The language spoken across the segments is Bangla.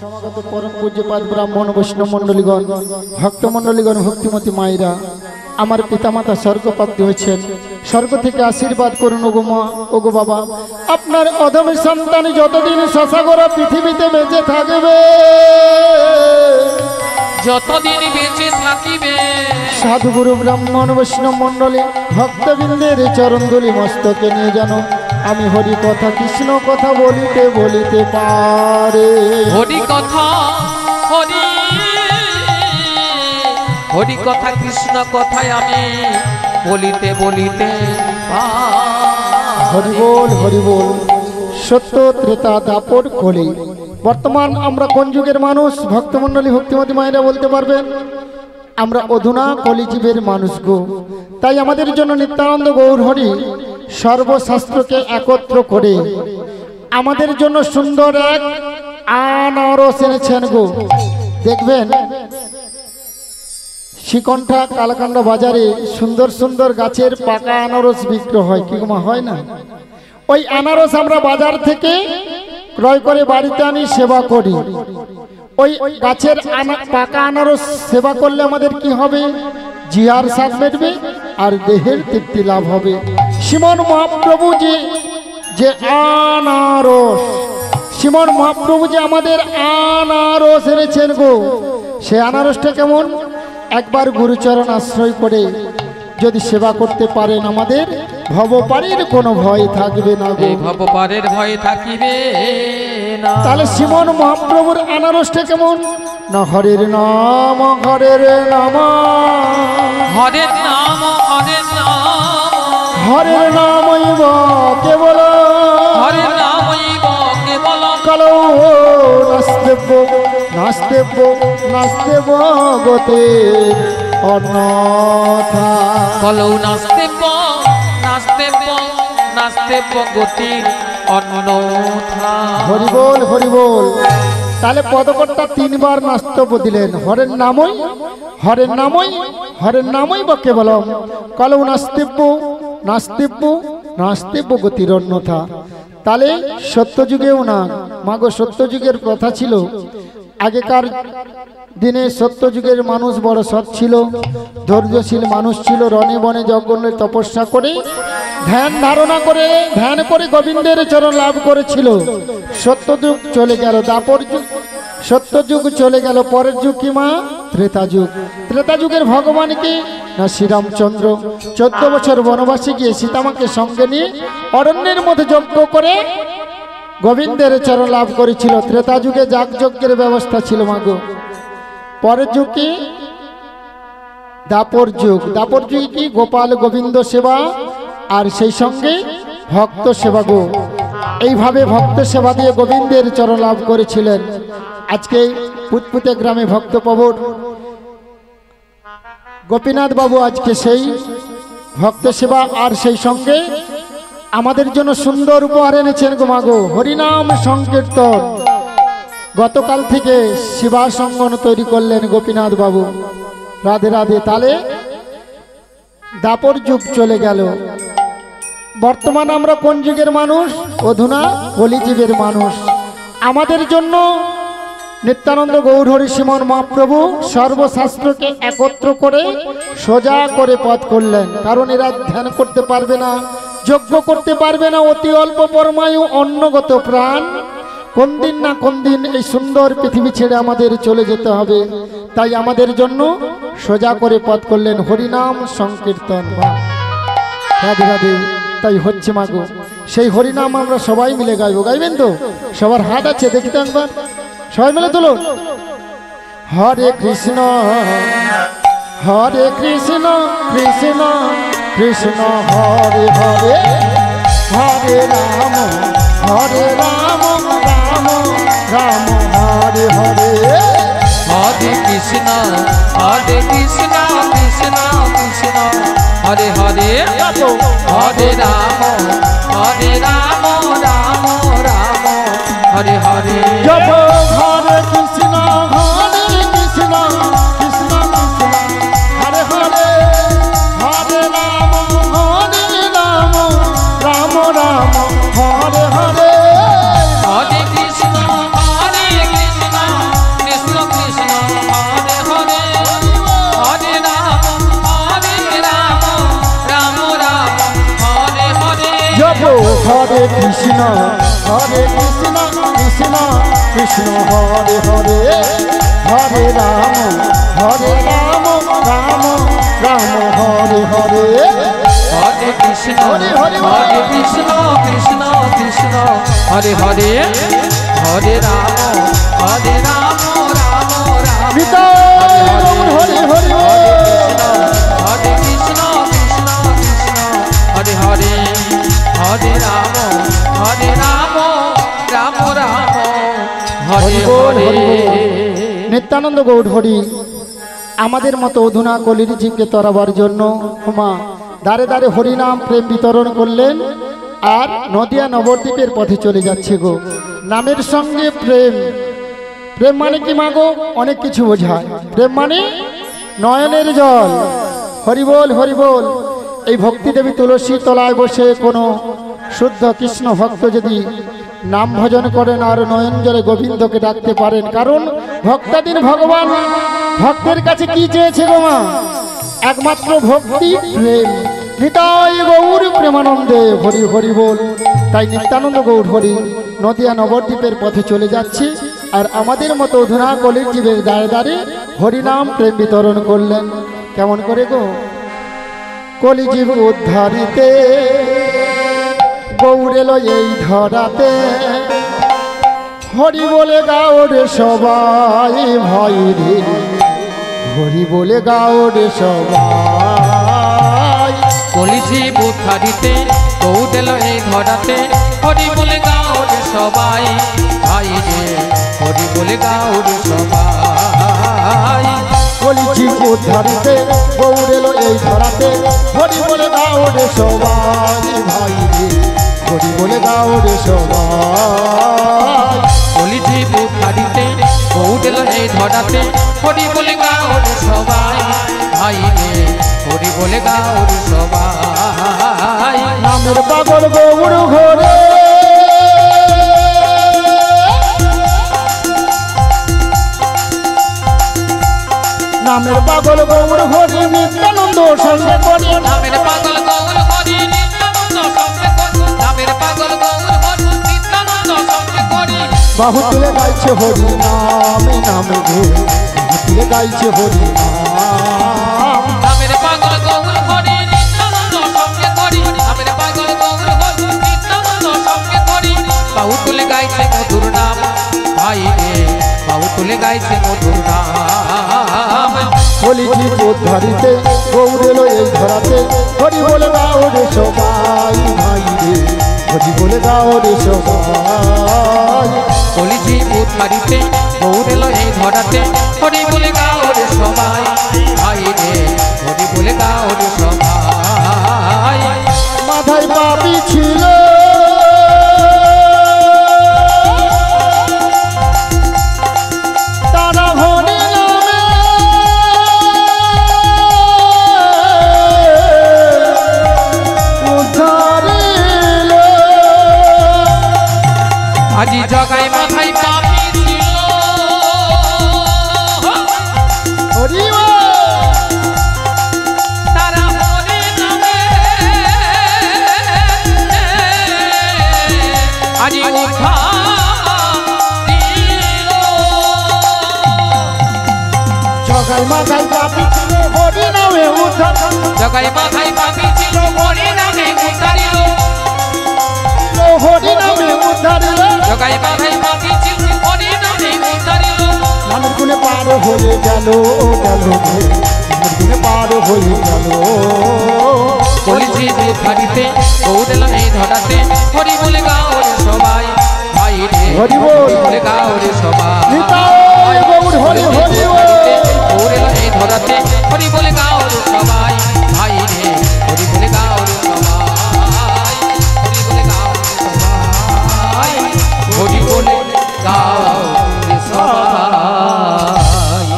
সমাগত পরম পূজ্যপাদ ব্রাহ্মণ বৈষ্ণব মণ্ডলীগণ, ভক্তমণ্ডলীগণ, ভক্তিমতী মায়েরা, আমার পিতামাতা স্বর্গপ্রাপ্তি হয়েছেন, স্বর্গ থেকে আশীর্বাদ করুন ওগো মা, ওগো বাবা। আপনার অধমী সন্তান যতদিন শশাগোরা পৃথিবীতে বেঁচে থাকবে, যতদিন বেঁচে থাকিবে, সাধুগুরু ব্রাহ্মণ বৈষ্ণব মণ্ডলী ভক্তবৃন্দের চরণধূলি মস্তকে নিয়ে যেন আমি হরি কথা কৃষ্ণ কথা বলিতে বলিতে পারে। হরি কথা, হরি কথা কৃষ্ণ কথায় আমি বলিতে বলিতে হরি বল, হরি বল। সত্য ত্রেতা দাপর কলি। বর্তমান আমরা কোন যুগের মানুষ? ভক্তমণ্ডলী ভক্তিমতী মায়েরা বলতে পারবেন। আমরা অধুনা কলিযুগের মানুষ গো। তাই আমাদের জন্য নিত্যানন্দ গৌর হরি সর্বশাস্ত্রকে একত্র করে আমাদের জন্য সুন্দর এক আনারস এনেছেন গো। দেখবেন শ্রীকণ্ঠা কালকান্ডা বাজারে সুন্দর সুন্দর গাছের পাকা আনারস বিক্রি হয়, কি মা হয় না? ওই আনারস আমরা বাজার থেকে ক্রয় করে বাড়িতে আনি, সেবা করি। ওই গাছের পাকা আনারস সেবা করলে আমাদের কি হবে? জিহার স্বাদ মেটবে আর দেহের তৃপ্তি লাভ হবে। শ্রীমন মহাপ্রভু যে আনারস, শ্রীমন মহাপ্রভু যে আমাদের আনারস এনেছেন গো, সে আনারসটা কেমন? একবার গুরুচরণ আশ্রয় করে যদি সেবা করতে পারেন, আমাদের ভবপারের কোনো ভয় থাকবে না গো। ভবপারের ভয় থাকিবে না। তাহলে শ্রীমন মহাপ্রভুর আনারসটা কেমন? না হরের নাম, হরের নাম, হরের নাম, হরের নাম, হরের নামইব কেবল, হরের নামইব কেবল, কালো নাস্তেব নাস্তেব নাস্তেব গতে অন্যথা, কলৌ নাস্তেব নাস্তেব নাস্তেব গতি অন্যথা। হরি বল, হরি বল। তাহলে পদকর্তা তিনবার নাস্তব দিলেন, হরের নামই, হরের নামই, হরের নামই বা কেবলম, কলৌ নাস্তেব্য নাস্তেব্য নাস্তেব্য গতির অন্যথা। তাহলে সত্যযুগেও না মাগো, সত্যযুগের প্রথা ছিল, আগেকার দিনে সত্যযুগের মানুষ বড় সৎ ছিল, ধৈর্যশীল মানুষ ছিল, রণে বনে যজ্ঞে তপস্যা করে ধ্যান ধারণা করে ধ্যান করে গোবিন্দের চরণ লাভ করেছিল। সত্যযুগ চলে গেল, দাপর যুগ, সত্যযুগ চলে গেল, পরের যুগ কি মা? ত্রেতা যুগ। ত্রেতা যুগের ভগবানকে না শ্রীরামচন্দ্র 14 বছর বনবাসে গিয়ে সীতামাকে সঙ্গে নিয়ে অরণ্যের মধ্যে যজ্ঞ করে গোবিন্দের চরণ লাভ করেছিল। ত্রেতা যুগে যাগযজ্ঞের ব্যবস্থা ছিল মাগো। পরের যুগ কি? দাপর যুগ। দাপর যুগে কি? গোপাল গোবিন্দ সেবা আর সেই সঙ্গে ভক্ত সেবা গো। এইভাবে ভক্ত সেবা দিয়ে গোবিন্দের চরণ লাভ করেছিলেন। আজকে পুতপুতে গ্রামে ভক্তপ্রবর গোপীনাথ বাবু আজকে সেই ভক্ত সেবা আর সেই সঙ্গে আমাদের জন্য সুন্দর উপহার এনেছেন গো মাগো, হরিনাম সংকীর্তন। গতকাল থেকে শিবাসঙ্গন তৈরি করলেন গোপীনাথ বাবু। রাধে রাধে। তাহলে দাপর যুগ চলে গেল। বর্তমান আমরা কোন যুগের মানুষ? অধুনা কলিযুগের মানুষ। আমাদের জন্য নিত্যানন্দ গৌর হরি শ্রীমন মহাপ্রভু সর্বশাস্ত্রকে একত্র করে সোজা করে পথ করলেন। কারণ এরা ধ্যান করতে পারবে না, যজ্ঞ করতে পারবে না, অতি অল্প পরমায়ু অন্নগত প্রাণ, কোন দিন না কোন দিন এই সুন্দর পৃথিবী ছেড়ে আমাদের চলে যেতে হবে। তাই আমাদের জন্য সোজা করে পথ করলেন, হরিনাম সংকীর্তন। রাধে রাধে। তাই হচ্ছে মাগো, সেই হরিনাম আমরা সবাই মিলে গাইব। গাইবেন তো? সবার হাত আছে, দেখি তো একবার, সবাই মিলে তুলুন। হরে কৃষ্ণ হরে কৃষ্ণ কৃষ্ণ কৃষ্ণ হরে হরে, হরে রাম রাম রাম হরে হরে, হরে কৃষ্ণ কৃষ্ণ কৃষ্ণ হরে হরে, হরে রাম রাম রাম হরে হরে। জপ হরে কৃষ্ণ কৃষ্ণ কৃষ্ণ হরে হরে, হরে রাম রাম রাম হরে হরে, হরে কৃষ্ণ কৃষ্ণ হরে কৃষ্ণ কৃষ্ণ কৃষ্ণ হরে হরে হরে রাম রাম রাম হরে হরে হরে কৃষ্ণ হরে হরে হরে কৃষ্ণ কৃষ্ণ কৃষ্ণ হরে হরে হরে রাম রাম রাম নিতাই গৌর হরে হরে হরে কৃষ্ণ কৃষ্ণ কৃষ্ণ হরে হরে হরে রাম রাম রাম হরে হরে নিত্যানন্দ গৌর হরি আমাদের মতো অধুনা কলির জীবকে তরাবার জন্য হুমা দাঁড়ে দাঁড়ে হরিনাম প্রেম বিতরণ করলেন আর নদিয়া নবদ্বীপের পথে চলে যাচ্ছে গো। নামের সঙ্গে প্রেম, প্রেম মানে কি মাগো? অনেক কিছু বোঝায়। প্রেম মানে নয়নের জল। হরিবোল হরিবোল। এই ভক্তি দেবী তুলসী তলায় বসে কোনো শুদ্ধ কৃষ্ণ ভক্ত যদি নাম ভজন করেন আর নয়ন জলে গোবিন্দকে ডাকতে পারেন, কারণ ভক্তাধীন ভগবান ভক্তের কাছে কি চেয়েছে গো মা? একমাত্র ভক্তি প্রেম। নিতাই গৌর প্রেমানন্দে হরি হরি বল। তাই নিত্যানন্দ গৌর হরি নদিয়া নবদ্বীপের পথে চলে যাচ্ছে আর আমাদের মতো অধুনা কলির জীবের দাঁড়ে দাঁড়িয়ে হরিনাম প্রেম বিতরণ করলেন। কেমন করে গো? কলিজীব উদ্ধারিতে গৌর এলো এই ধরাতে, হরি বলে গাও রে সবাই ভাই রে, হরি বলে গাও রে সবাই। কলিজীব উদ্ধারিতে গৌর এলো এই ধরাতে, হরি বলে গাও রে সবাই ভাই রে, হরি বলে গাও রে সবাই। কলিজীব উদ্ধারিতে গৌর এলো এই ধরাতে, হরি বলে গাও রে সবাই ভাই রে, হরি বলে গাও রে সবাই। কলিজীব উদ্ধারিতে গৌর এলো এই ধরাতে, হরি বলে গাও রে সবাই ভাই রে, হরি বলে গাও রে সবাই। নামের পাগল গৌর ঘরে, নামের পাগল গৌর হরি নিত্যানন্দ সঙ্গে করি, নামের পাগল গৌর হরি নিত্যানন্দ সঙ্গে করি, নামের পাগল গৌর হরি নিত্যানন্দ সঙ্গে করি। বাহু তুলে গাইছে হরি নামে নামে গো, বাহু তুলে গাইছে হরি নাম। নামের পাগল গৌর হরি নিত্যানন্দ সঙ্গে করি, নামের পাগল গৌর হরি নিত্যানন্দ সঙ্গে করি। বাহু তুলে গাইছে মধুর নাম ভাই রে, বাহু তুলে গাইছে মধুর নাম। কলিজীব উদ্ধারিতে গৌর এলো এই ধরাতে, হরি বলে গাও রে সবাই ভাই রে, হরি বলে গাও রে সবাই। কলিজীব উদ্ধারিতে গৌর এলো এই ধরাতে, হরি বলে গাও রে সবাই ভাই রে, হরি বলে গাও রে সবাই। মাথায় পাপি ছিল তারা হরি নামে উদ্ধারিল। আজি জগাই মাথায় পাপি ছিল, হরি তারা হরি নামে আজি উদ্ধারিল। জগাই মাথায় পাপি ছিল হরি নামে উদ্ধার, জগাই মাথায় পাপি ছিল হরি নামে উদ্ধারিল। হরি নামে উদ্ধারিল। জগাই মাথায় পাপি ছিল হরি নামে উদ্ধারিল। নামের গুণে পার হয়ে গেল গেল রে, নামের গুণে পার হয়ে গেল। কলিজীব উদ্ধারিতে গৌর এলো এই ধরাতে, হরি বলে গাও রে সবাই ভাই রে, হরি বল। হরি বলে গাও রে সবাই। নিতাই গৌর হরি হরি বল। গৌর এলো এই ধরাতে, হরি বলে গাও রে সবাই ভাই রে, হরি বলে গাও রে সবাই। হরি বলে গাও রে সবাই, হরি বলে গাও রে সবাই।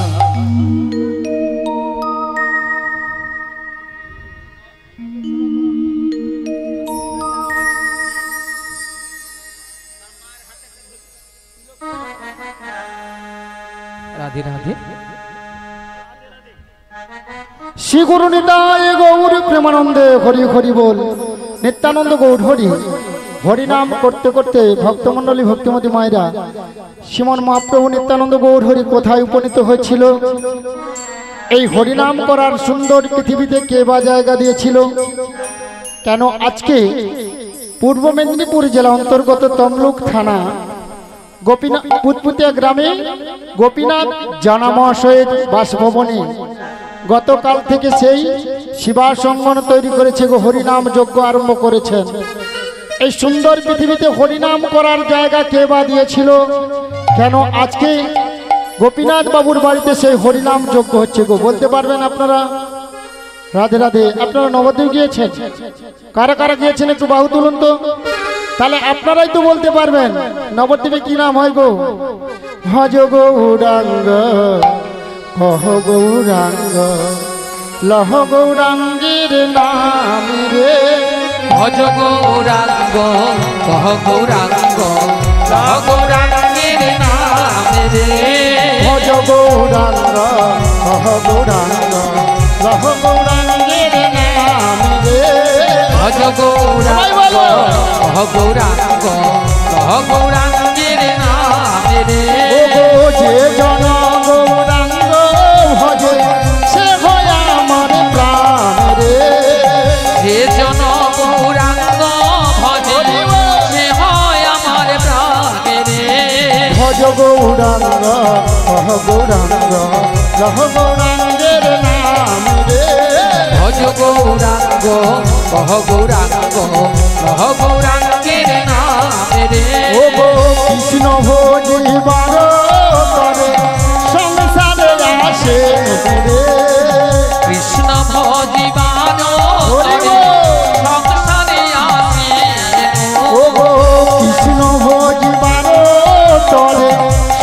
রাধে রাধে। শ্রী গুরু নিতাই গৌর প্রেমানন্দে হরি হরি বল। নিত্যানন্দ গৌর হরি হরিনাম করতে করতে ভক্তমণ্ডলী ভক্তিমতী মায়েরা শ্রীমন মহাপ্রভু নিত্যানন্দ গৌর হরি কোথায় উপনীত হয়েছিল? এই হরিনাম করার সুন্দর পৃথিবীতে কে বা জায়গা দিয়েছিল? কেন আজকে পূর্ব মেদিনীপুর জেলা অন্তর্গত তমলুক থানা গোপীনাথ পুতপুতিয়া গ্রামে গোপীনাথ জানা মহাশয়ের বাসভবনে গতকাল থেকে সেই শিবাসঙ্গন তৈরি করেছে, হরিনাম যজ্ঞ আরম্ভ করেছেন। এই সুন্দর পৃথিবীতে হরিনাম করার জায়গা কে বা দিয়েছিল? কেন আজকে গোপীনাথ বাবুর বাড়িতে সেই হরিনাম যজ্ঞ হচ্ছে গো? বলতে পারবেন আপনারা? রাধে রাধে। আপনারা নবদ্বীপ গিয়েছেন? কারা কারা গিয়েছেন একটু বাহু তুলুন তো। তাহলে আপনারাই তো বলতে পারবেন নবদ্বীপে কি নাম হয় গো? ভজ গৌরাঙ্গ কহ গৌরাঙ্গ লহ গৌরাঙ্গের নাম রে। ভজ গৌরাঙ্গ কহ গৌরাঙ্গ লহ গৌরাঙ্গের নাম রে। ভজ গৌরাঙ্গ কহ গৌরাঙ্গ লহ গৌরাঙ্গের নাম রে। ভজ গৌরাঙ্গ কহ গৌরাঙ্গ লহ গৌরাঙ্গের নাম রে। যে জন গৌরাঙ্গ ভজে সে হয় আমার প্রাণ রে। যে জন গৌরাঙ্গ ভজে সে হয় আমার প্রাণ রে। ভজ গৌরাঙ্গ কহ গৌরাঙ্গ লহ গৌরাঙ্গের নাম রে। ভজ গৌরাঙ্গ কহ গৌরাঙ্গ লহ গৌরাঙ্গের নাম রে। ও গো কৃষ্ণ ভজিবার করে সংসারে আসে রে। কৃষ্ণ ভজিবান করে সংসারে আসে। ও গো কৃষ্ণ ভজিবার করে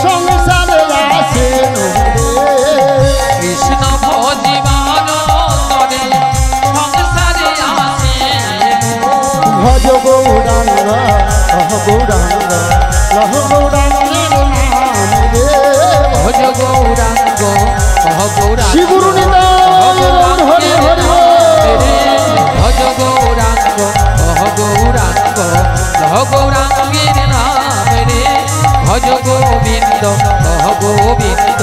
সংসারে আসে রে। কৃষ্ণ ভজিবান করে সংসারে আসে। ভজ গৌরাঙ্গ কহ গৌরাঙ্গ লহ গৌরাঙ্গের নাম রে। ভজ গৌরাঙ্গ কহ গৌরাঙ্গ শ্রী গুরু নিতাই হরি হরি ভজ গৌরাঙ্গ কহ গৌরাঙ্গ লহ গৌরাঙ্গের নাম রে। ভজ গোবিন্দ কহ গোবিন্দ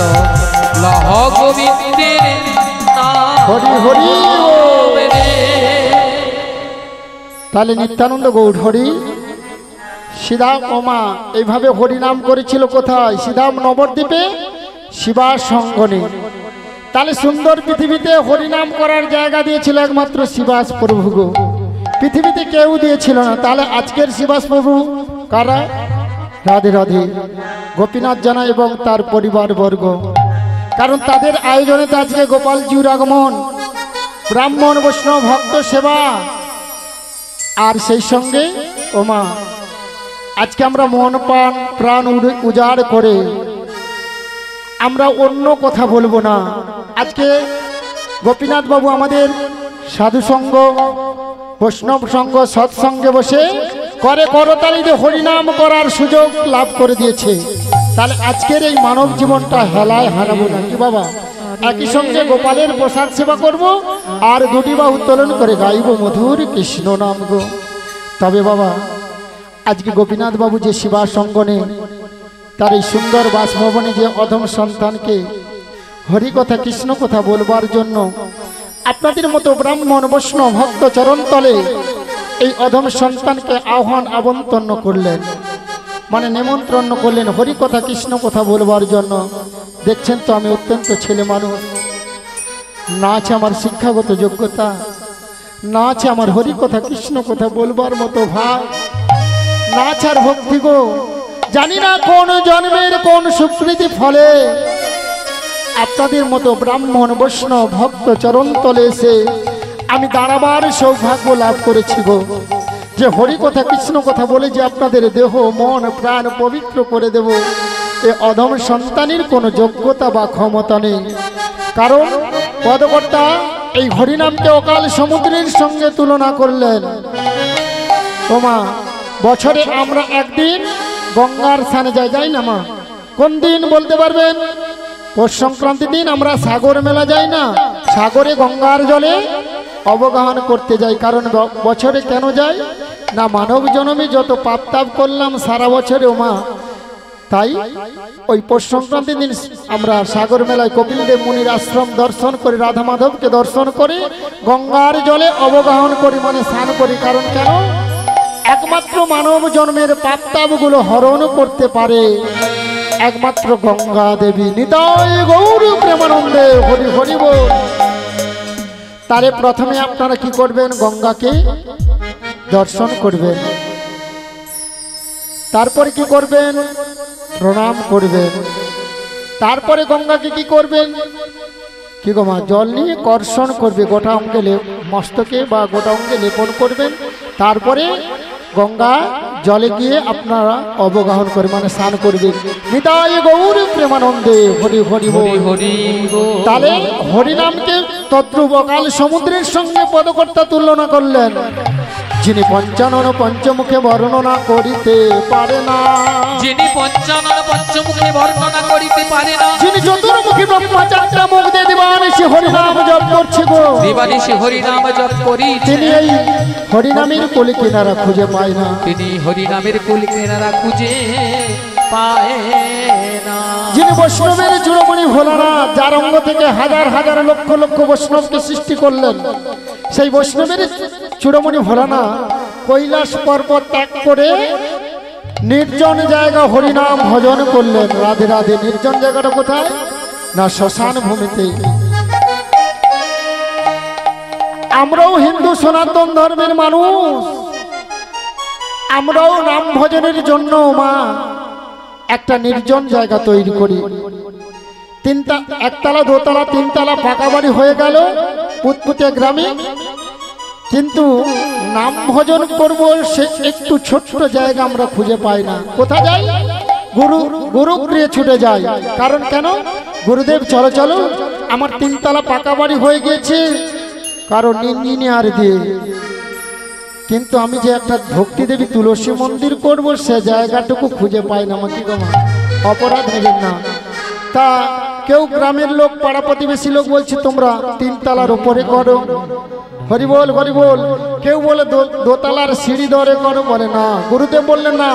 লহ গোবিন্দের নাম হরি হরি রে। তাহলে নিত্যানন্দ গৌর হরি শ্রীধাম ওমা এইভাবে হরিনাম করেছিল কোথায়? শ্রীধাম নবদ্বীপে শিবাসঙ্গনে। তাহলে সুন্দর পৃথিবীতে হরিনাম করার জায়গা দিয়েছিল একমাত্র শিবাস প্রভু গো, পৃথিবীতে কেউ দিয়েছিল না। তাহলে আজকের শিবাস প্রভু কারা? রাধে রাধে। গোপীনাথ জানা এবং তার পরিবার বর্গ, কারণ তাদের আয়োজনে তো আজকে গোপালজির আগমন, ব্রাহ্মণ বৈষ্ণব ভক্ত সেবা, আর সেই সঙ্গে ওমা আজকে আমরা মন প্রাণ উজাড় করে আমরা অন্য কথা বলবো না। আজকে গোপীনাথ বাবু আমাদের সাধু সঙ্গ বৈষ্ণব সঙ্গ সৎসঙ্গে বসে করে করতালিতে হরিনাম করার সুযোগ লাভ করে দিয়েছে। তাহলে আজকের এই মানব জীবনটা হেলায় হারাবো না কি বাবা? একই সঙ্গে গোপালের প্রসাদ সেবা করব আর দুটি বাহু উত্তোলন করে গাইব মধুর কৃষ্ণ নাম গো। তবে বাবা আজকে গোপীনাথ বাবু যে শিবাসঙ্গনে তার এই সুন্দর বাসভবনে যে অধম সন্তানকে হরিকথা কৃষ্ণ কথা বলবার জন্য আপনাদের মতো ব্রাহ্মণ বৈষ্ণব ভক্ত চরণতলে এই অধম সন্তানকে আহ্বান আমন্ত্রণ করলেন, মানে নিমন্ত্রণ করলেন হরিকথা কৃষ্ণ কথা বলবার জন্য। দেখছেন তো আমি অত্যন্ত ছেলে মানুষ, না আছে আমার শিক্ষাগত যোগ্যতা, না আছে আমার হরিকথা কৃষ্ণ কথা বলবার মতো ভাব, না আছে আর ভক্তি গো। জানি না কোন জন্মের কোন সুকৃতি ফলে আপনাদের মতো ব্রাহ্মণ বৈষ্ণব ভক্ত চরণতলে এসে আমি দাঁড়াবার সৌভাগ্য লাভ করেছি গো, যে হরিকথা কৃষ্ণ কথা বলে যে আপনাদের দেহ মন প্রাণ পবিত্র করে দেব, এ অধম সন্তানের কোনো যোগ্যতা বা ক্ষমতা নেই। কারণ পদকর্তা এই হরিনামকে অকাল সমুদ্রের সঙ্গে তুলনা করলেন। ওমা বছরে আমরা একদিন গঙ্গার স্থানে যাই না মা? কোন দিন বলতে পারবেন? পৌষ সংক্রান্তির দিন আমরা সাগর মেলা যাই না? সাগরে গঙ্গার জলে অবগাহন করতে যাই। কারণ বছরে কেন যাই? না মানব জন্মে যত পাপ তাপ করলাম সারা বছরে মা, তাই ওই পৌষ সংক্রান্তির দিন আমরা সাগর মেলায় কপিলদেব মুনির আশ্রম দর্শন করি, রাধা মাধবকে দর্শন করে গঙ্গার জলে অবগাহন করি, মানে স্নান করি। কারণ কেন? একমাত্র মানব জন্মের পাপ তাপগুলো হরণ করতে পারে একমাত্র গঙ্গা দেবী। নিতাই গৌর প্রেমানন্দে হরি হরি বল। তারে প্রথমে আপনারা কি করবেন? গঙ্গাকে দর্শন করবেন, তারপরে কি করবেন? প্রণাম করবেন। তারপরে গঙ্গাকে কি করবেন? কি গো মা, জল নিয়ে কর্ষণ করবে, গোটা অঙ্গে মস্তকে বা গোটা অঙ্গে লেপন করবেন। তারপরে গঙ্গা জলে গিয়ে আপনারা অবগাহন করে মানে স্নান করবেন। নিতাই গৌর প্রেমানন্দে হরি হরি হরি হরি বল। তাহলে হরিনামকে তদ্রূপ অকাল সমুদ্রের সঙ্গে পদকর্তা তুলনা করলেন, যিনি পঞ্চানন পঞ্চমুখে বর্ণনা করিতে পারে না, যিনি পঞ্চানন পঞ্চমুখে বর্ণনা করিতে পারে না, যিনি চতুর্মুখী ব্রহ্মচারীরা মুখ দিয়ে দিবানিশি হরিনাম জপ করছে গো, দিবানিশি হরিনাম জপ করি, তিনি এই হরিনামের কুল কিনারা খুঁজে পায় না, তিনি হরিনামের কুল কিনারা খুঁজে পায় না। যিনি বৈষ্ণবের চূড়ামণি ভোলানাথ, যার অঙ্গ থেকে হাজার হাজার লক্ষ লক্ষ বৈষ্ণবকে সৃষ্টি করলেন, সেই বৈষ্ণবের চূড়ামণি ভোলানাথ কৈলাস পর্বত ত্যাগ করে নির্জন জায়গা হরিনাম ভজন করলেন। রাধে রাধে। নির্জন জায়গাটা কোথায়? না শ্মশান ভূমিতে। আমরাও হিন্দু সনাতন ধর্মের মানুষ, আমরাও নাম ভজনের জন্য মা একটা নির্জন জায়গা তৈরি করি। একতলা দোতলা তিনতলা পাকা বাড়ি হয়ে গেল পুতপুতিয়া গ্রামে, কিন্তু নাম ভজন করব সে একটু ছোট্ট জায়গা আমরা খুঁজে পাই না। কোথায় যাই? গুরুগৃহে ছুটে যাই। কারণ কেন? গুরুদেব চলো চলো, আমার তিনতলা পাকা বাড়ি হয়ে গেছে, কারণ ইঞ্জিনিয়ার দিয়ে, কিন্তু আমি যে একটা ভক্তি দেবী তুলসী মন্দির করব সে জায়গাটুকু খুঁজে পাই না। আমার কি গো মা, অপরাধ নেবেন না। তা কেউ গ্রামের লোক পাড়া প্রতিবেশী লোক বলছে তোমরা তিনতলার উপরে করো, হরি বল হরি বল। কেউ বলে দোতলার সিঁড়ি ধরে করো, বলে না। গুরুদেব বললেন না,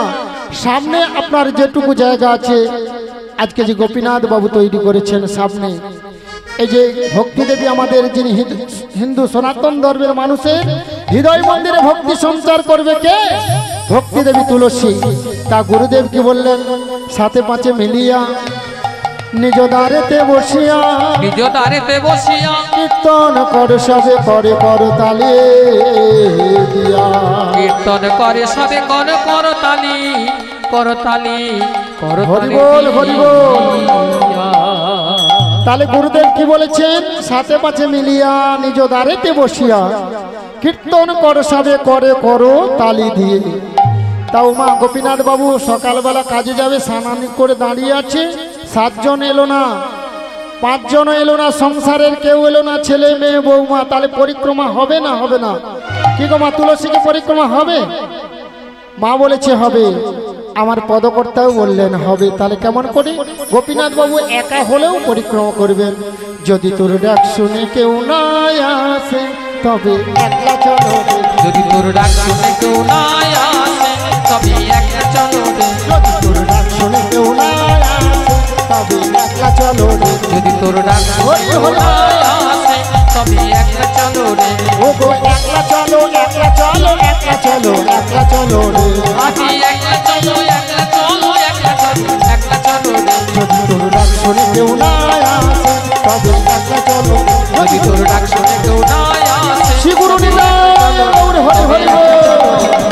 সামনে আপনার যেটুকু জায়গা আছে, আজকে যে গোপীনাথ বাবু তৈরি করেছেন সামনে, এই যে ভক্তি দেবী আমাদের, যিনি হিন্দু সনাতন ধর্মের মানুষের হৃদয় মন্দিরে ভক্তি সঞ্চার করবে কে? ভক্তি দেবী তুলসী। তা গুরুদেব কি বললেন? সাথে পাঁচে মিলিয়া নিজ দ্বারেতে বসিয়া, নিজ দ্বারেতে বসিয়া কীর্তন কর সবে করে কর তালে দিয়া, কীর্তন করে সবে কর করতালি, করতালি, হরি বল হরি বল। তাহলে গুরুদেব কি বলেছেন? সাথে পাঁচে মিলিয়া নিজ দ্বারেতে বসিয়া কীর্তন কর সবে করে করো তালি দিয়ে। তাও মা গোপীনাথ বাবু সকালবেলা কাজে যাবে, স্নান করে দাঁড়িয়ে আছে, 7 জন এলো না, 5 জন এলো না, সংসারের কেউ এলো না, ছেলে মেয়ে বৌমা। তাহলে পরিক্রমা হবে না? হবে না। কি গো মা, তুলসীকে পরিক্রমা হবে? মা বলেছে হবে, আমার পদকর্তাও বললেন হবে। তাহলে কেমন করে? গোপীনাথ বাবু একা হলেও পরিক্রমা করবেন। যদি তোর ডাক শুনে কেউ না আসে তবে একলা চলো রে, যদি তোর ডাক শুনে কেউ না আসে তবে একলা চলো রে, যদি তোর ডাক শুনে কেউ না আসে তবে একলা চলো রে, যদি তোর ডাক শুনে কেউ না আসে তবে একলা চলো রে, ও গো একলা চলো একলা চলো একলা চলো একলা চলো রে, আহি একলা চলো একলা চলো একলা চলো একলা চলো রে, যদি তোর ডাক শুনে কেউ না আসে তবে একলা চলো, যদি তোর ডাক শুনে কেউ না আসে শ্রী গুরু নিতাই গৌর হরি হরি বল।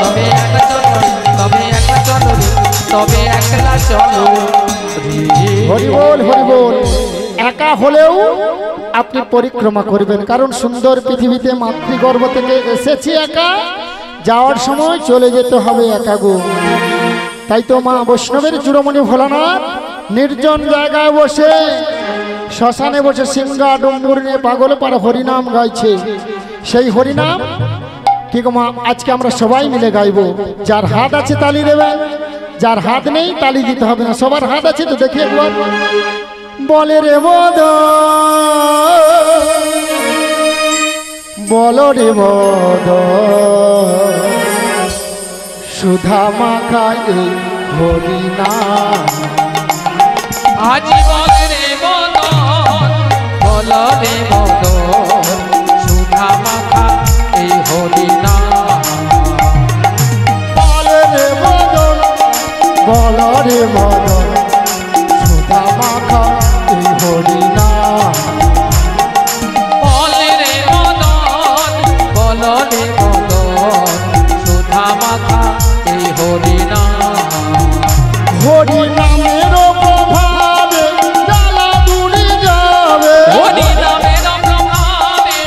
তবে একলা চলো রে, তবে একলা চলো রে, তবে একলা চলো রে। হরি বল হরি বল। একা হলেও আপনি পরিক্রমা করবেন, কারণ সুন্দর পৃথিবীতে মাতৃগর্ভ থেকে এসেছি একা, যাওয়ার সময় চলে যেতে হবে একা গো। তাই তো মা বৈষ্ণবের চূড়ামণি ভোলানাথ নির্জন জায়গায় বসে, শ্মশানে বসে সিংহা ডম্বুর নিয়ে পাগল পাড়া হরিনাম গাইছে। সেই হরিনাম কি গো মা আজকে আমরা সবাই মিলে গাইবো। যার হাত আছে তালি দেবেন, যার হাত নেই তালি দিতে হবে না। সবার হাত আছে তো দেখি একবার। বলে রে বদ, বল রে বদ, সুধা মাখা এই হরি নাম। আজীবন রে মদন বল রে মদন সুধা মাখা এই হরি নাম। বল রে মদন বল রে মদন সুধা মাখা এই হরি নাম। বল রে মদন বল রে মদন সুধা মাখা এই হরি নাম। হরি নামের প্রভাবে জ্বালা দূরে যাবে। হরি নামের প্রভাবে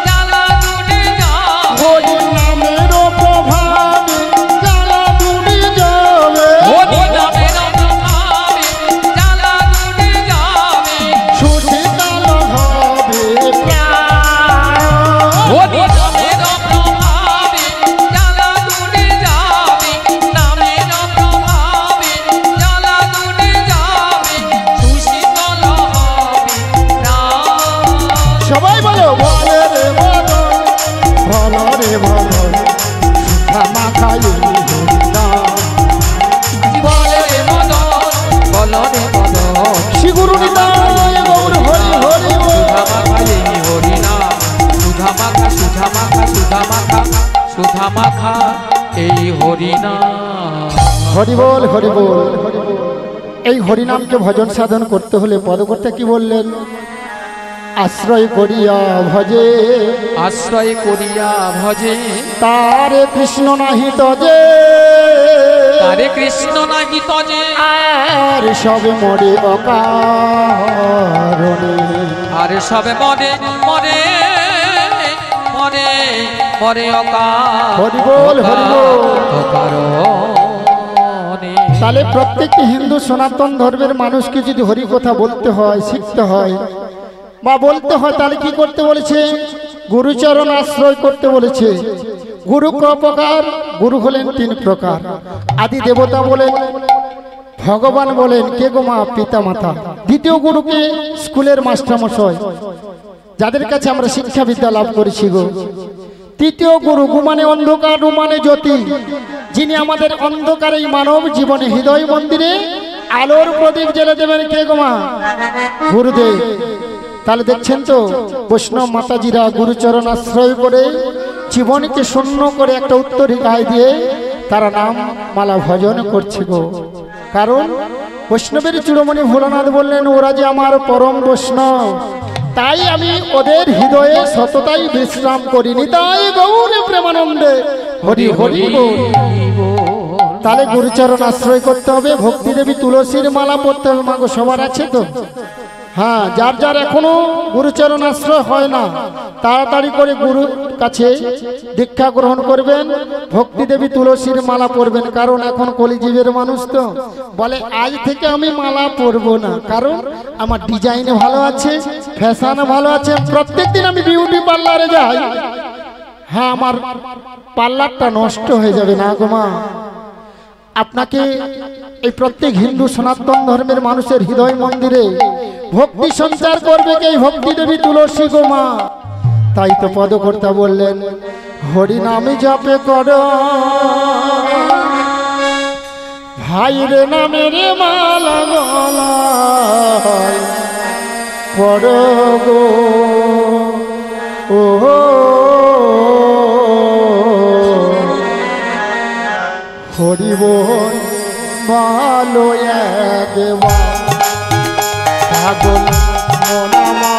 জ্বালা দূরে যাবে। হরি নামের প্রভাবে জ্বালা দূরে যাবে। হরি নামের প্রভাবে জ্বালা দূরে যাবে। ছুটে কাল হবে প্রাণ। হরি নামের প্রভাবে জ্বালা দূরে যাবে। নামের প্রভাবে জ্বালা দূরে যাবে। সুশীতল হবে প্রাণ। সবাই বলো বলে রে মদন বল রে মদন সুধা মাখা এই হরি নাম। বল রে মদন বল রে মদন শ্রী গুরু নিতাই গৌর হরি হরি বল। সুধা মাখা এই হরি নাম। সুধা মাখা সুধা মাখা সুধা মাখা সুধা মাখা এই হরি নাম। হরি বল হরি বল। এই হরিনামকে ভজন সাধন করতে হলে পদকর্তা কি বললেন? আশ্রয় করিয়া ভজে আশ্রয় করিয়া ভজে তারে কৃষ্ণ নাহি তজে। তারে কৃষ্ণ নাহি তজে আর সবে মরে অকারণে। আর সবে মরে মরে মরে মরে হরি বল হরি বল। অকারণে। তাহলে প্রত্যেকটি হিন্দু সনাতন ধর্মের মানুষকে যদি হরি কথা বলতে হয়, শিখতে হয় বা বলতে হয়, তাহলে কি করতে বলেছে? গুরুচরণ আশ্রয় করতে বলেছে। গুরু ক প্রকার? গুরু হলেন 3 প্রকার। আদি দেবতা বলেন, ভগবান বলেন, কে গো মা? পিতা মাতা। দ্বিতীয় গুরুকে স্কুলের মাস্টারমশাই, যাদের কাছে আমরা শিক্ষা বিদ্যা লাভ করেছি গো। তৃতীয় গুরু, গু মানে অন্ধকার, রু মানে জ্যোতি, যিনি আমাদের অন্ধকার এই মানব জীবনে হৃদয় মন্দিরে আলোর প্রদীপ জ্বেলে দেবেন, কে গো মা? গুরুদেব। তাহলে দেখছেন তো বৈষ্ণব মাতাজিরা গুরুচরণ আশ্রয় করে জীবনকে শূন্য করে একটা উত্তরিকায় দিয়ে তারা নাম মালা ভজন করছে গো। কারণ বৈষ্ণবের চূড়ামণি ভোলানাথ বললেন, ওরা যে আমার পরম বৈষ্ণব, তাই আমি ওদের হৃদয়ে সততাই বিশ্রাম করিনি, তাই গৌরে প্রেমানন্দে হরি হরি বল। তাহলে গুরুচরণ আশ্রয় করতে হবে। ভক্তি দেবী তুলসীর মালা পড়তে হবে। মাগো সবার আছে তো? হ্যাঁ, যার যার এখনো গুরুচরণ আশ্রয় হয় না, তাড়াতাড়ি করে গুরুর কাছে দীক্ষা গ্রহণ করবেন। ভক্তি দেবী তুলসীর মালা পরবেন। কারণ এখন কলিযুগের মানুষ তো বলে, আজ থেকে আমি মালা পরবো না, কারণ আমার ডিজাইন ভালো আছে, ফ্যাশন ভালো আছে। প্রত্যেকদিন আমি বিউটি পার্লারে যাই, হ্যাঁ আমার পার্লারটা নষ্ট হয়ে যাবে না গো মা। আপনাকে এই প্রত্যেক হিন্দু সনাতন ধর্মের মানুষের হৃদয় মন্দিরে ভক্তি সঞ্চার করবে কে? ভক্তি দেবী তুলসী গো মা। তাই তো পদকর্তা বললেন, হরি নামে জপে কর ভাই রে নামের মালা গলায় পড় গো। ও হরি বল ভালো একবার পাগল মনামা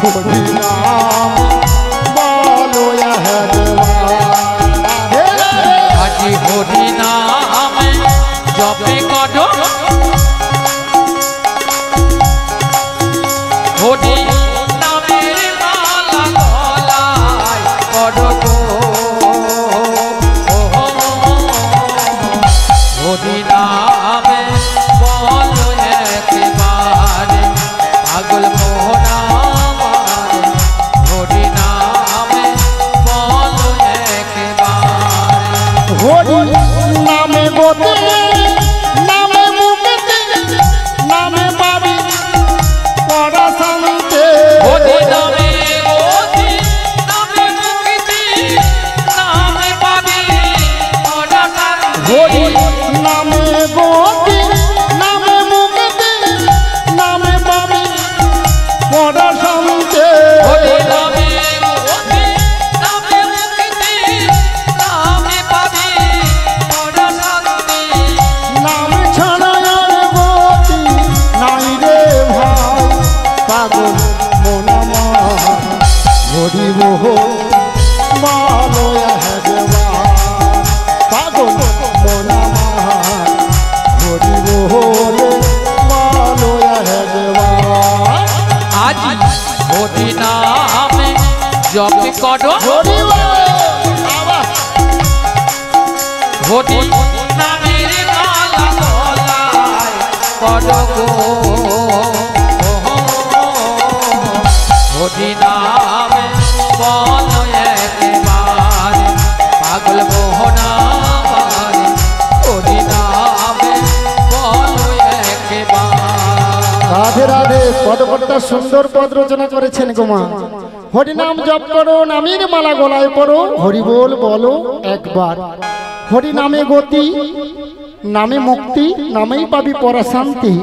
হরি নাম ভালো একবার। আজি হরি নাম জপে কর হরি নামের মালা গলায় পড় গো। হরি নামে বল একবারে পাগল মোহনা হরি বলো একবার পাগল মন আমার হরি বল বলো একবার আজি হরি নামে জপ করো হরি বল হরি নামের মালা গলায় করো গো হরি নামে বলো একবার পাগল মোহনা হরি নামে বলো একবার। রাধে রাধে। পদকর্তা সুন্দর পদ রচনা করেছেন গোমা। হরি নাম জপ করো নামের মালা গলায় পড়ো হরি বল বলো একবার। হরি নামে গতি, নামে মুক্তি, নামেই পাবি পরাশান্তি,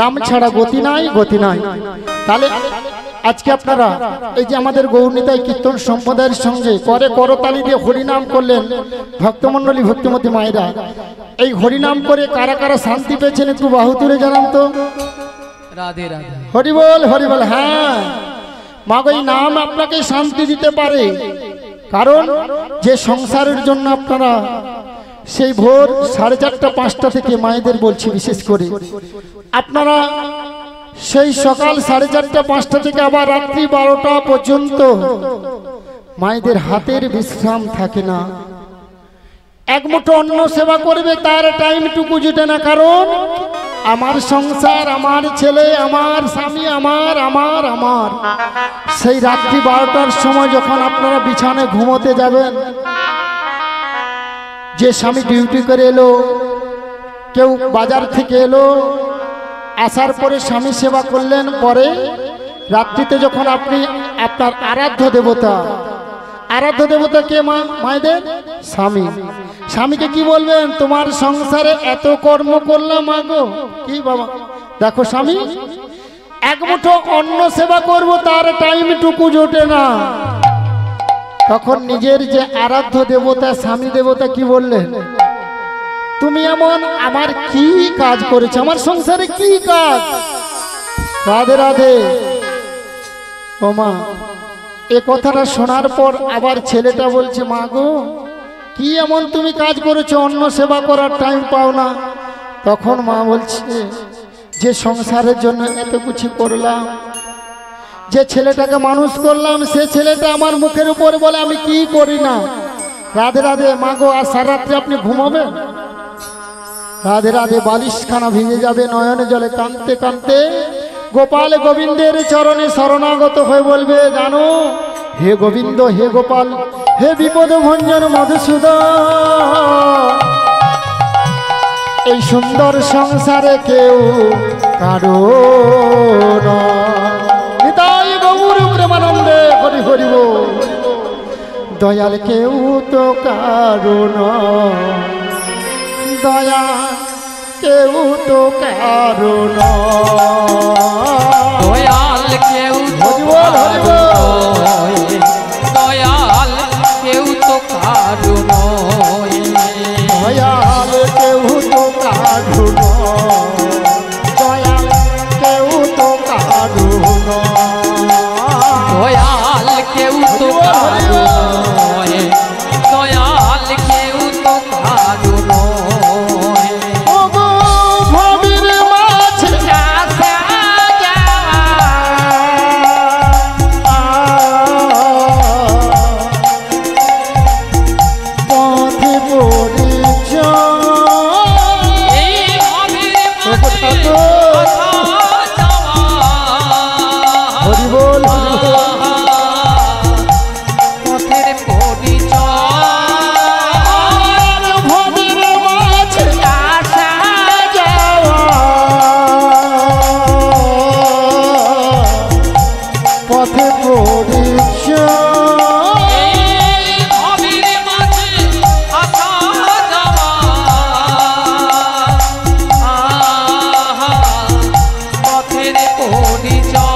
নাম ছাড়া গতি নাই গতি নাই। তাহলে আজকে আপনারা এই যে আমাদের গৌরনীতাই কীর্তন সম্প্রদায়ের সঙ্গে করে করতালি দিয়ে হরিনাম করলেন ভক্তমণ্ডলী ভক্তিমতী মায়েরা, এই হরিনাম করে কারা কারা শান্তি পেয়েছেন একটু বাহু তুলে জানান তো। রাধে রাধে। হরি বল। হ্যাঁ মা গো, এই নাম আপনাকে শান্তি দিতে পারে। কারণ যে সংসারের জন্য আপনারা সেই ভোর 4:30 5টা থেকে মায়েদের বলছি বিশেষ করে আপনারা সেই সকাল 4:30 5টা থেকে আবার রাত্রি 12টা পর্যন্ত মায়েদের হাতের বিশ্রাম থাকে না। এক মুঠো অন্ন সেবা করবে তার টাইমটুকু জুটে না। কারণ আমার সংসার, আমার ছেলে, আমার স্বামী, আমার আমার আমার সেই রাত্রি 12টার সময় যখন আপনারা বিছানায় ঘুমোতে যাবেন, যে স্বামী ডিউটি করে এলো, কেউ বাজার থেকে এলো, আসার পরে স্বামী সেবা করলেন, পরে রাত্রিতে যখন আপনি আপনার আরাধ্য দেবতা কে মা? মায়েদের স্বামী। স্বামীকে কি বলবেন? তোমার সংসারে এত কর্ম করলাম মা গো। কি বাবা, দেখো স্বামী এক মুঠো অন্ন সেবা করব তার টাইমটুকু জোটে না। তখন নিজের যে আরাধ্য দেবতা স্বামী দেবতা কি বললেন? তুমি এমন আমার কি কাজ করেছো, আমার সংসারে কি কাজ? রাধে রাধে। ও মা, এ কথাটা শোনার পর আবার ছেলেটা বলছে, মা গো কি এমন তুমি কাজ করেছো, অন্ন সেবা করার টাইম পাও না? তখন মা বলছে, যে সংসারের জন্য এত কিছু করলাম, যে ছেলেটাকে মানুষ করলাম, সে ছেলেটা আমার মুখের উপর বলে আমি কি করি না। রাধে রাধে। মা গো, আর সারা রাত্রে আপনি ঘুমাবেন? রাধে রাধে। বালিশখানা ভিজে যাবে, নয়নে জলে কাঁদতে কাঁদতে গোপাল গোবিন্দের চরণে শরণাগত হয়ে বলবে, জানো হে গোবিন্দ, হে গোপাল, হে বিপদ ভঞ্জন মধুসূদন, এই সুন্দর সংসারে কেউ কারো নিতাই গৌর প্রেমানন্দে হরি হরি বল। দয়াল কেউ তো কারো দয়া কেউ তো কারো দয়াল কেউ হরি বল হরি বল। দয়াল কেউ তো কারো নয়, দয়াল কেউ তো কারো দয়াল কেউ তো কারো দয়াল কেউ তো কারো নয়, দয়াল কেউ তো কারো নয়। ও গো ভবের মাঝে আসা যাওয়া পথে পরিচয় এই ভবের মাঝে আসা যাওয়া। হরি বল হরি বল। পথের পরিচয় ভবের মাঝে আসা যাওয়া পথে পরিচয় এই ভবের মাঝে আসা যাওয়া। পথের পরিচয়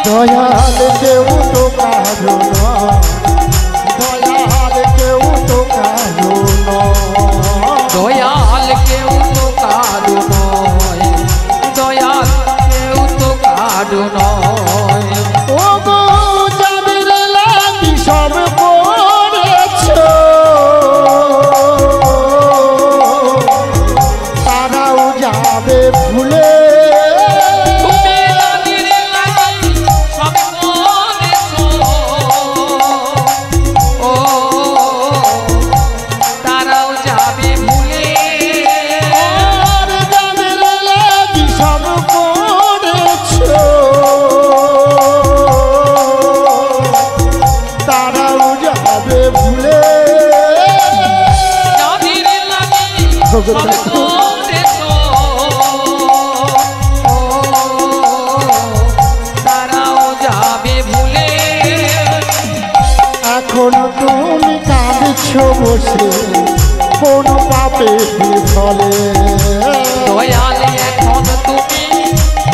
দয়াল কেউ তো কারো দয়াল কেউ তো কারো দয়াল কেউ তো কারো নয়, দয়াল কেউ তো কারো নয়। ও গো যাদের বসে কোন পাপে ফলে দয়াল এখন তুমি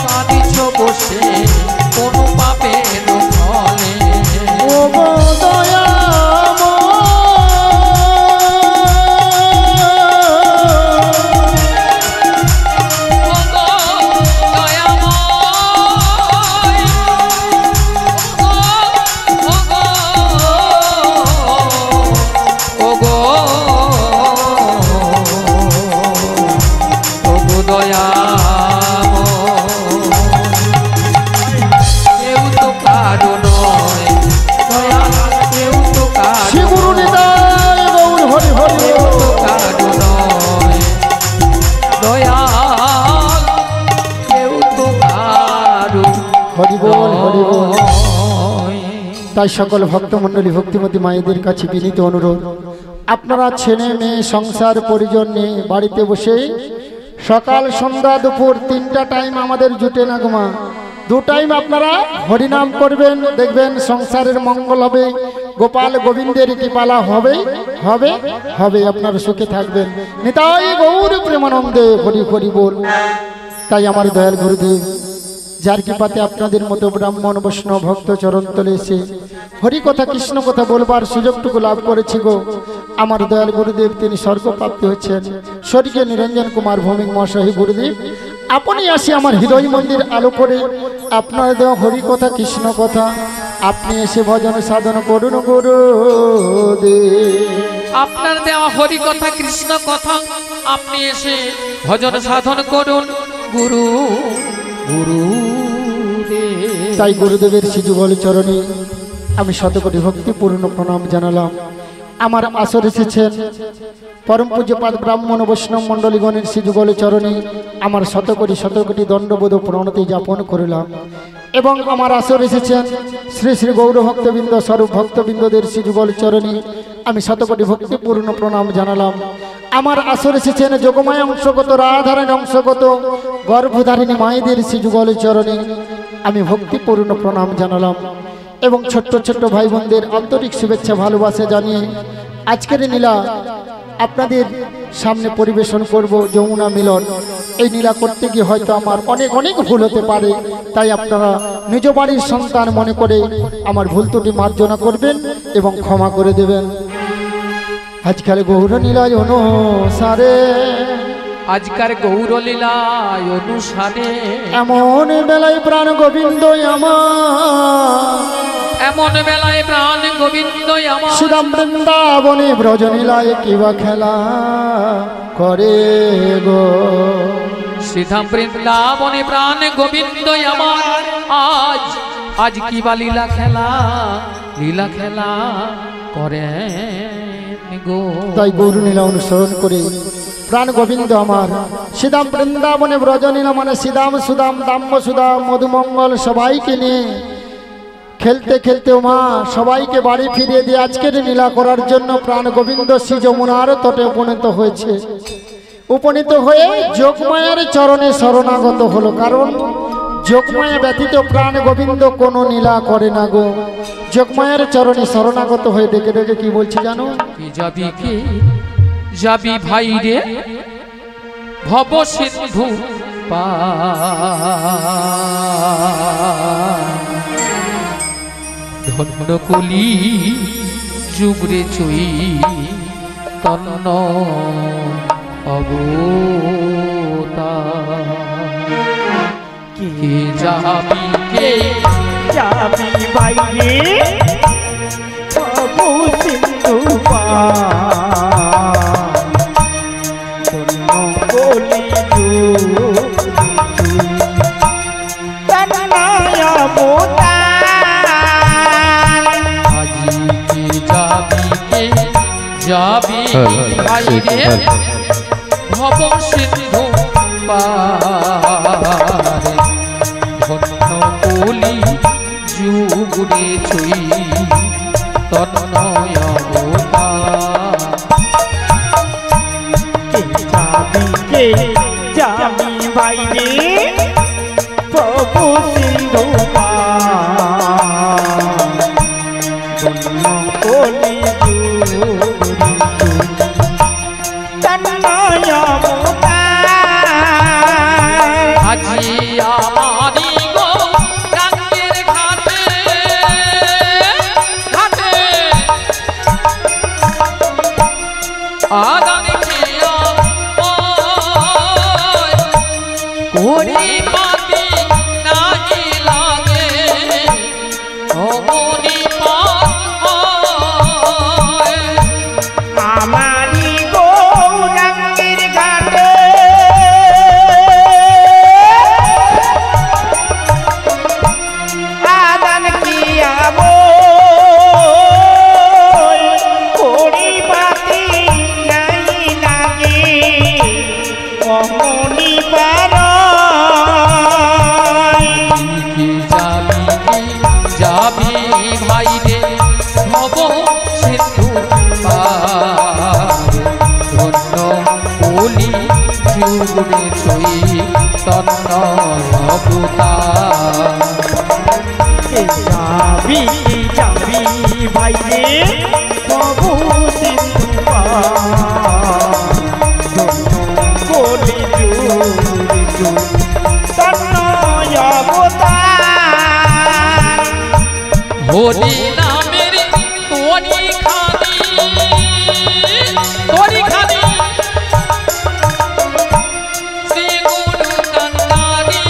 কাঁদিছ বসে কোন পাপের ফলে ও গো তাই সকল ভক্তমণ্ডলী ভক্তিমতী মায়েদের কাছে বিনীত অনুরোধ, আপনারা ছেলে মেয়ে সংসার পরিজন নিয়ে বাড়িতে বসে সকাল সন্ধ্যা দুপুর 3টা টাইম আমাদের জুটে না গোমা, 2 টাইম আপনারা হরিনাম করবেন, দেখবেন সংসারের মঙ্গল হবে, গোপাল গোবিন্দের কৃপালা হবে হবে হবে, আপনারা সুখে থাকবেন। নিতাই গৌর প্রেমানন্দে হরি হরি বল। তাই আমার দয়াল গুরুদেব যার কৃপাতে আপনাদের মতো ব্রাহ্মণ বৈষ্ণব ভক্ত চরণ তলে এসে হরি কথা কৃষ্ণ কথা বলবার সুযোগটুকু লাভ করেছি গো, আমার দয়াল গুরুদেব তিনি স্বর্গপ্রাপ্তি হচ্ছেন স্বর্গীয় নিরঞ্জন কুমার ভৌমিক মহাশয় গুরুদেব, আপনি আসি আমার হৃদয় মন্দির আলো করে আপনার দেওয়া হরি কথা কৃষ্ণ কথা আপনি এসে ভজন সাধন করুন গুরুদেব। আপনার দেওয়া হরি কথা কৃষ্ণ কথা আপনি এসে ভজন সাধন করুন গুরু গুরুদেব। তাই গুরুদেবের শ্রীযুগল চরণে আমি শতকোটি ভক্তিপূর্ণ প্রণাম জানালাম। আমার আসর এসেছেন পরম পূজ্যপাদ ব্রাহ্মণ বৈষ্ণব মণ্ডলীগণের শ্রীযুগল চরণে আমার শতকোটি দণ্ডবোধ প্রণতি যাপন করিলাম। এবং আমার আসর এসেছেন শ্রী শ্রী গৌর ভক্তবৃন্দ স্বরূপ ভক্তবৃন্দদের শ্রীযুগল চরণে আমি শতকোটি ভক্তিপূর্ণ প্রণাম জানালাম। আমার আসর এসেছেন যোগমায় অংশগত রাধারণ অংশগত গর্ভধারিণী মায়েদের শ্রীযুগল চরণে আমি ভক্তিপূর্ণ প্রণাম জানালাম। এবং ছোট্ট ছোট্ট ভাই বোনদের আন্তরিক শুভেচ্ছা ভালোবাসা জানিয়ে আজকের নীলা আপনাদের সামনে পরিবেশন করব যমুনা মিলন। এই নীলা করতে গিয়ে হয়তো আমার অনেক অনেক ভুল হতে পারে, তাই আপনারা নিজ বাড়ির সন্তান মনে করে আমার ভুল ত্রুটি মার্জনা করবেন এবং ক্ষমা করে দেবেন। আজকাল গৌর নীলায় অনুসারে আজকার গৌর লীলায় অনুসারে এমন বেলায় প্রাণ গোবিন্দ আমার, এমন বেলায় প্রাণ গোবিন্দ আমার শ্রীরাম বৃন্দাবনে ব্রজ নীলায় কিবা খেলা করে গো, শ্রীধাম বৃন্দাবনে প্রাণ গোবিন্দ আমার আজ আজ কিবা লীলা খেলা করে গো। তাই গৌর নীলা অনুসরণ করে প্রাণ গোবিন্দ আমার শ্রীধাম বৃন্দাবনে ব্রজ নীলা মানে শ্রীদাম সুদাম দাম্য সুদাম মধুমঙ্গল সবাইকে নিয়ে খেলতে খেলতে মা সবাইকে বাড়ি ফিরিয়ে দিয়ে আজকের নীলা করার জন্য প্রাণ গোবিন্দ শ্রী যমুনার তটে উপনীত হয়ে যোগমায়ার চরণে শরণাগত হলো। কারণ যোগমায়া ব্যতীত প্রাণ গোবিন্দ কোনো নীলা করে না গো। যোগমায়ার চরণে শরণাগত হয়ে ডেকে ডেকে কি বলছি জানো? যাবি ভাই রে ভব সিন্ধু ধন্য কলি যুগরে চুই তন্ন অবতা কে যাবি বাইরে ভব সিন্ধু যাবি বাইরে ভব সিন্ধু পারে ধন্য কলি যুগরে ছুই তন্ময় যাবি বাইরে প্রভু সিন্ধু কলি আমারি গো রাঙ্গের ঘাটে ঘাটে আদান খেয়া করি পাতি নাহি লাগে অমনি আমারি গৌরাঙ্গের ঘাটে আদান কিয়াবো করি পাতি নাই লাগে অমনি পার যাবি ভাই রে নব সিন্ধু ধন্য বলি যুগে ছই তন্নয় অবতার যাবি যাবি ভাই রে প্রভু সিন্ধু কলি তন্নয় অবতার হরি নামের তোরি খানি শ্রী গুরু কান্তারি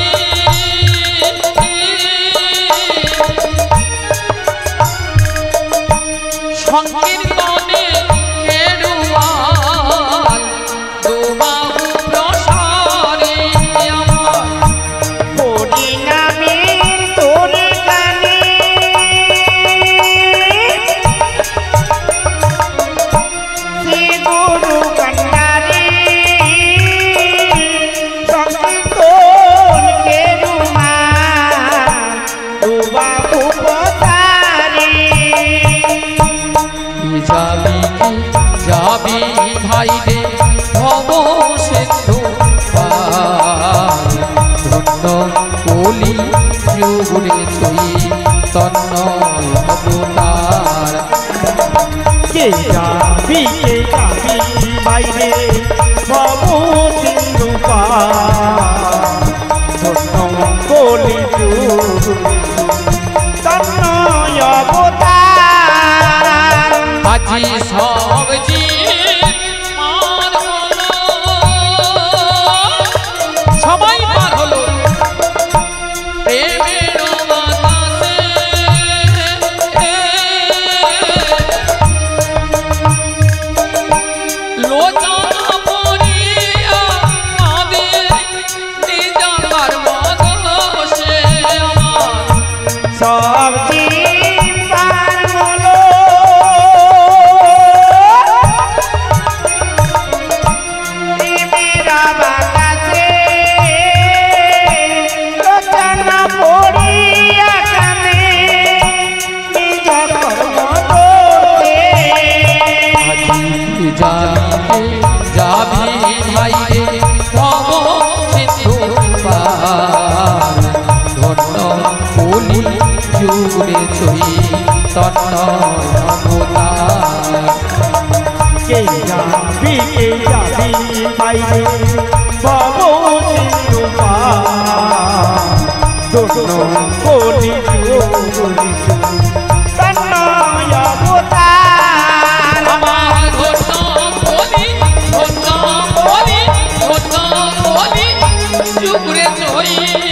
সংকীর্তনে কেরুয়াল দুবাহু প্রসারে আমার হরি নামের তোর গানে শ্রী গুরু কান্ডারি সংকীর্তন কেরুমা দুবাহু প্রসারে যাবি ভাই রে ভব সিন্ধু ধন্য কলি যুগে ছই তন্নয় অবতার কে যাবি বাইরে বাবু সিন্ধু ধন্য কলি তন্নয় অবতার আজি সবজি পার হলো সবাই পার হলো প্রেমের বাতাসে লোচনা পড়িয়া কাঁদে নিজার মদসে আমার সব দিন পার হলো প্রেমের বাতাসে লোচনা পড়িয়া কানে নিজ কর্ম করতে যাবি ভাই রে ভব সিন্ধু ধন্য কলি যুগে ছই তন্নয় অবতার কে যাবি বাইরে বাবু সিন্ধু দোষণ কলি তন্নয় অবতার আমার ধন্য কলি যুগে ছই